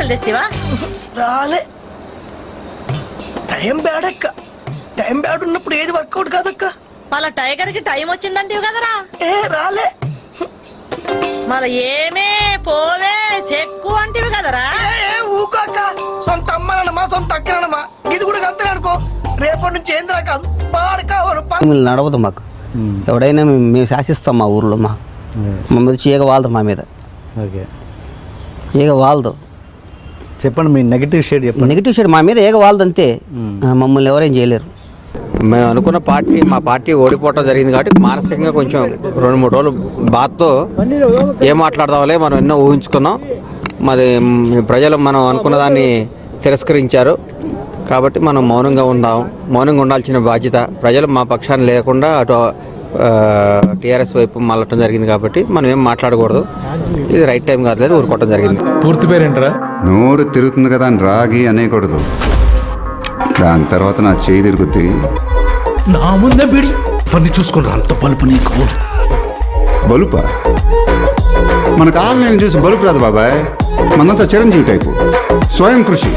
రూపాయలు తెచ్చివా? రాలే. Time bad అక్క. టైం బ్యాడ్ ఉన్నప్పుడు ఏది వర్కౌట్ కాదక్క. మళ్ళా టైగర్ కి టైం వచ్చిందంటివి కదరా? ఏ రాలే. మళ్ళా ఏమే పోవే చెక్కు అంటివి కదరా? ఊకాక. సొంత అమ్మనమ్మా సొంత అక్కనమ్మా ఇది కూడా అంతే అనుకో. రేపటి నుంచి ఏం కాదు మిమ్మల్ని నడవదు మాకు. ఎవడైనా మేము శాసిస్తాం మా ఊర్లో. మా మీద చీగ వాళ్దు మా మీద. ఓకే ఈగ వాళ్దు. చెప్పండి మీ నెగిటివ్ షేడ్ చెప్పండి. నెగిటివ్ షేడ్ మా మీద ఈగ వాళ్దు అంతే. మమ్మల్ని ఎవరేం చేయలేరు. మేము అనుకున్న మా పార్టీ ఓడిపోవటం జరిగింది కాబట్టి మానసికంగా కొంచెం 2-3 రోజులు బాధతో ఏం మాట్లాడదాంలే మనం ఎన్నో ఊహించుకున్నాం. మరి ప్రజలు మనం అనుకున్న దాన్ని తిరస్కరించారు కాబట్టి మనం మౌనంగా ఉండాల్సిన బాధ్యత. ప్రజలు మా పక్షాన్ని లేకుండా అటు టీఆర్ఎస్ వైపు మళ్ళటం జరిగింది కాబట్టి మనం ఏం మాట్లాడకూడదు. ఇది రైట్ టైం కాదు, ఊరుకోవటం జరిగింది. పూర్తి పేరేంట్రా? నోరు తిరుగుతుంది కదా అని రాగి అనేకూడదు. దాని తర్వాత నా చేయి తిరుగుద్ది. నా ముందే బిడి పని చూసుకుని అంత బలుపు నీకు. బలుపా? మనకు ఆన్లైన్ చూసి బలుపు రాదు బాబాయ్. మనంతా చిరంజీవి టైపు, స్వయం కృషి.